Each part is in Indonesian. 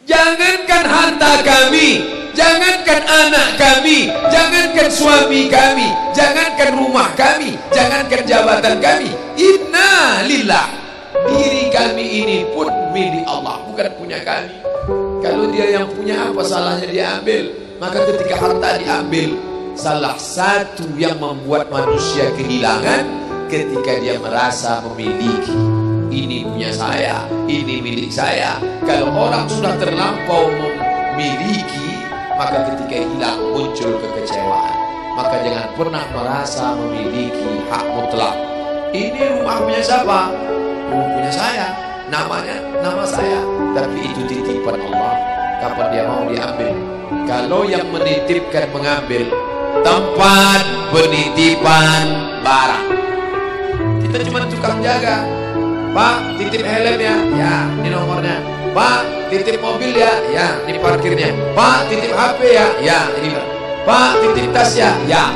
Jangankan harta kami, jangankan anak kami, jangankan suami kami, jangankan rumah kami, jangankan jabatan kami. Inna lillah. Diri kami ini pun milik Allah, bukan punya kami. Kalau dia yang punya, apa salahnya dia ambil? Maka ketika harta diambil, salah satu yang membuat manusia kehilangan ketika dia merasa memiliki. Ini punya saya, ini milik saya. Kalau orang sudah terlampau memiliki, maka ketika hilang muncul kekecewaan. Maka jangan pernah merasa memiliki hak mutlak. Ini rumah punya siapa? Rumah punya saya, namanya nama saya. Tapi itu titipan Allah, kapan dia mau diambil. Kalau yang menitipkan mengambil, tempat penitipan barang, kita cuma tukang jaga. Pak, titip helm ya, ya, ini nomornya. Pak, titip mobil ya, ya, ini parkirnya. Pak, titip HP ya, ya, ini. Pak, titip tas ya, ya.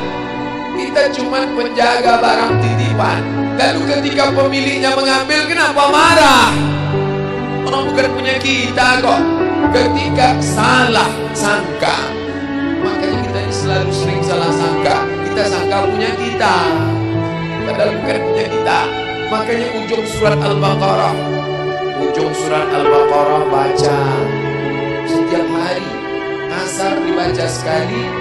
Kita cuma penjaga barang titipan. Lalu ketika pemiliknya mengambil, kenapa marah? Orang bukan punya kita kok. Ketika salah sangka, makanya kita ini selalu sering salah sangka. Kita sangka punya kita, padahal bukan punya kita. Makanya ujung surat Al-Baqarah, baca setiap hari. Asar dibaca sekali,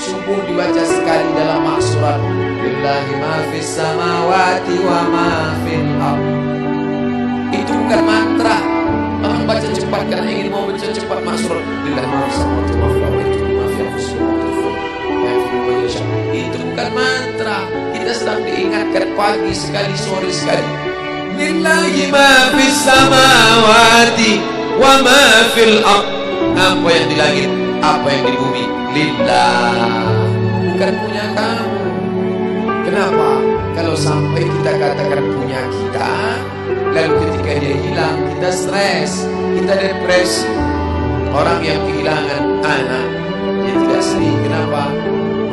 subuh dibaca sekali dalam maksurat. Lillahi ma fis samawati wa ma fil ardh. Itu bukan mantra. Orang baca cepat karena ingin mau baca cepat maksurat. Lillahi ma fis samawati wa fil ardh. Itu bukan mantra. Kita sedang diingatkan pagi sekali, sore sekali. Lillahi ma fis samawati wa ma fil ardh. Apa yang di langit, apa yang di bumi, lillah, bukan punya kamu. Kenapa? Kalau sampai kita katakan punya kita, lalu ketika dia hilang, kita stres, kita depresi. Orang yang kehilangan anak, dia tidak sedih. Kenapa?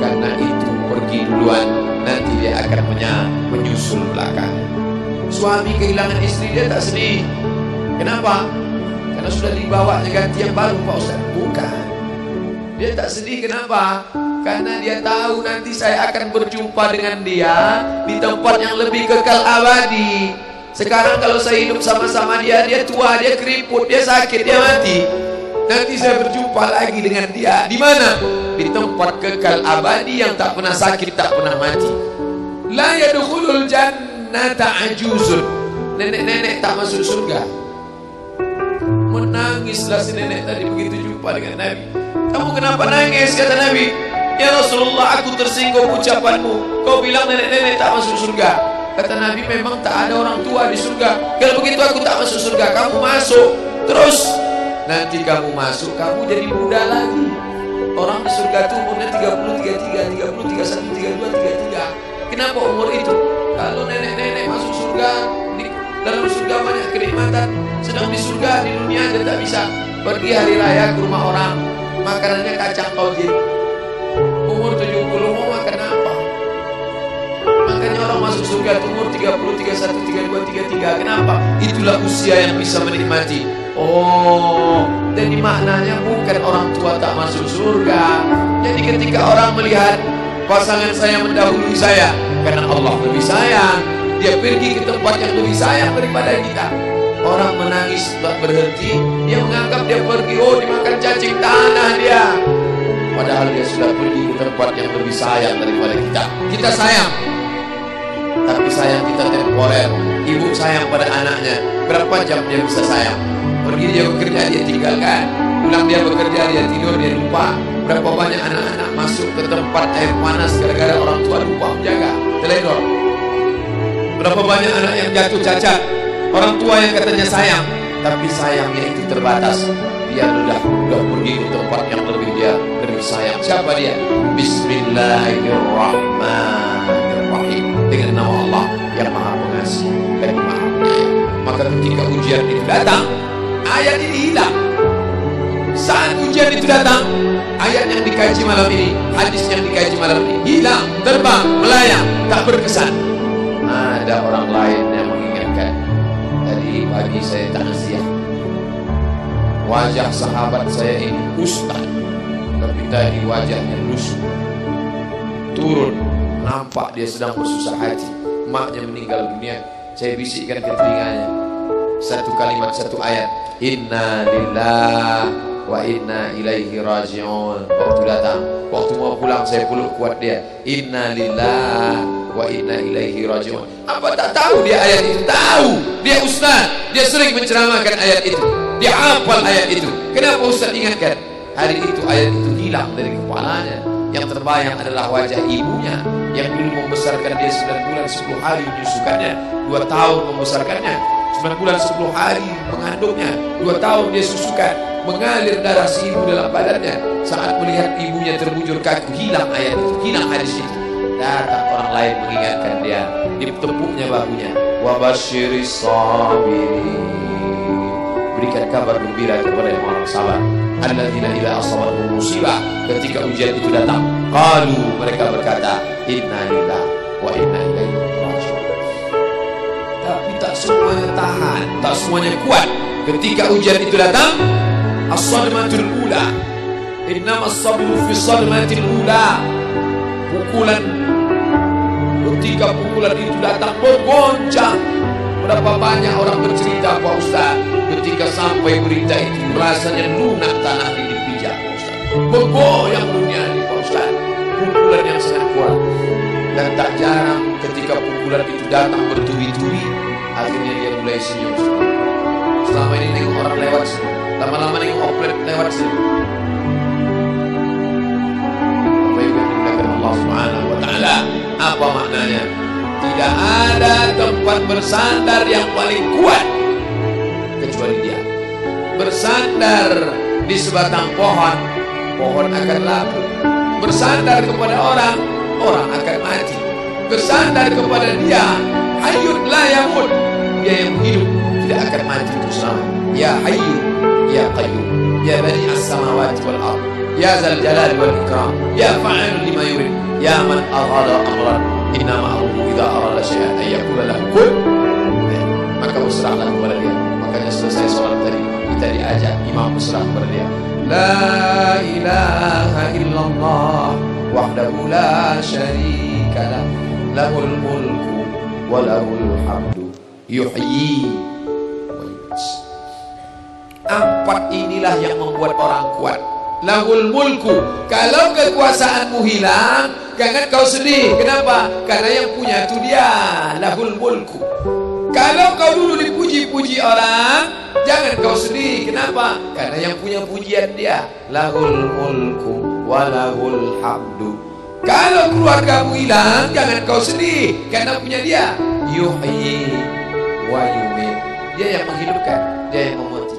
Karena itu pergi duluan, nanti dia akan menyusul belakang. Suami kehilangan istri, dia tak sedih. Kenapa? Karena sudah dibawanya ganti yang baru, Pak Ustaz. Bukan. Dia tak sedih, kenapa? Karena dia tahu nanti saya akan berjumpa dengan dia di tempat yang lebih kekal abadi. Sekarang kalau saya hidup sama-sama dia, dia tua, dia keriput, dia sakit, dia mati. Nanti saya berjumpa lagi dengan dia. Di mana? Di tempat kekal abadi yang tak pernah sakit, tak pernah mati. La yadkhulul jannata ajuzun. Nenek-nenek tak masuk surga. Menangislah si nenek tadi begitu jumpa dengan Nabi. Kamu kenapa nangis? Kata Nabi. Ya Rasulullah, aku tersinggung ucapanmu. Kau bilang nenek-nenek tak masuk surga. Kata Nabi, memang tak ada orang tua di surga. Kalau begitu aku tak masuk surga. Kamu masuk. Terus nanti kamu masuk, kamu jadi muda lagi. Orang di surga itu umurnya 30, 33, 30, 31, 32, 33. Kenapa umur itu? Kalau nenek-nenek masuk surga, di dalam surga banyak kenikmatan. Sedang di surga, di dunia dia tak bisa. Pergi hari raya ke rumah orang, makanannya kacang tojin. Umur 70 mau makan apa? Makanya orang masuk surga umur 30, 31, 32, 33. Kenapa? Itulah usia yang bisa menikmati. Oh, jadi maknanya bukan orang tua tak masuk surga. Jadi ketika orang melihat pasangan saya mendahului saya, karena Allah lebih sayang, dia pergi ke tempat yang lebih sayang daripada kita. Orang menangis tak berhenti, dia menganggap dia pergi, oh dimakan cacing tanah dia. Padahal dia sudah pergi ke tempat yang lebih sayang daripada kita. Kita sayang, tapi sayang kita temporer. Ibu sayang pada anaknya, berapa jam dia bisa sayang? Pergi dia bekerja, dia tinggalkan. Pulang dia bekerja, dia tidur, dia lupa. Berapa banyak anak-anak masuk ke tempat air panas gara-gara orang tua lupa menjaga, teledor. Berapa banyak anak yang jatuh cacat, orang tua yang katanya sayang, tapi sayangnya itu terbatas. Dia sudah pergi ke tempat yang lebih sayang. Siapa dia? Bismillahirrahmanirrahim. Dengan nama Allah yang Maha Pengasih dan Maha Penyayang. Maka ketika ujian itu datang, ayat ini hilang. Saat ujian itu datang, ayat yang dikaji malam ini, hadis yang dikaji malam ini hilang, terbang, melayang, tak berkesan. Ada orang lain yang mengingatkan. Tadi pagi saya takziah. wajah sahabat saya ini ustaz, tapi tadi wajahnya lusuh. Turun, nampak dia sedang bersusah hati, maknya meninggal dunia. Saya bisikkan ke telinganya satu kalimat, satu ayat, inna lillahi wa inna ilaihi raji'un. Waktu datang, waktu mau pulang saya peluk kuat dia, inna lillahi wa inna ilaihi raji'un. Apa tak tahu dia ayat itu? Tahu, dia ustaz, dia sering menceramahkan ayat itu, dia hafal ayat itu. Kenapa ustaz ingatkan? Hari itu ayat itu hilang dari kepalanya. Yang terbayang adalah wajah ibunya yang dulu membesarkan dia 9 bulan 10 hari menyusukannya, 2 tahun membesarkannya, 9 bulan 10 hari mengandungnya, 2 tahun dia susukan, mengalir darah si ibu dalam badannya. Saat melihat ibunya terbujur kaku, hilang ayat itu, hilang hadis itu. Datang orang lain mengingatkan dia, ditepuknya bahunya, wabasyiris sabirin, berikan kabar gembira kepada yang orang sabar. Alladzina idza asabatuhum musibah, ketika ujian itu datang, qalu, mereka berkata, inna lillahi wa inna ilaihi raji'un. Tapi tak semuanya tahan, tak semuanya kuat. Ketika ujian itu datang, as-sadmatul ula, innamas sabru fi sadmatil ula, pukulan. Ketika pukulan itu datang bergoncang. Berapa banyak orang bercerita, Pak Ustaz, ketika sampai berita itu rasanya lunak tanah ini dipijak, Pak Ustaz, bergoyang dunia ini, Pak Ustaz. Pukulan yang sangat kuat. Dan tak jarang ketika pukulan itu datang bertubi-tubi, akhirnya dia mulai senyum. Selama ini nengok orang lewat sini, lama-lama nengok oplet lewat sini. Apa yang dikatakan Allah Subhanahu wa Ta'ala? Apa maknanya? Tidak ada tempat bersandar yang paling kuat kecuali dia. Bersandar di sebatang pohon, pohon akan lapu. Bersandar kepada orang, orang akan mati. Bersandar kepada dia, hayyun la yamut, dia yang hidup tidak akan mati itu selama. Ya hayyu ya qayyum ya bani as-samawati wal ard ya zal jalali wal ikram ya fa'alun lima yurid ya man arada amran innama amruhu idza arada syai'an ay yaqula lahu kun. Maka berserahlah kepada dia. Makanya selesai sholat tadi kita diajak imam berserah kepada dia. La ilaha illallah wahdahu la syarika lah, lahul mulku wa lahul hamdu yuhyi wa yumiit. 4 inilah yang membuat orang kuat. Lahul mulku, kalau kekuasaanmu hilang, jangan kau sedih. Kenapa? Karena yang punya itu dia. Lahul mulku. Kalau kau dulu dipuji-puji orang, jangan kau sedih. Kenapa? Karena yang punya pujian dia. Lahul mulku walahul hamdu. Kalau keluargamu hilang, jangan kau sedih, karena punya dia. Yuhyi wa yumiit. Dia yang menghidupkan, dia yang memati.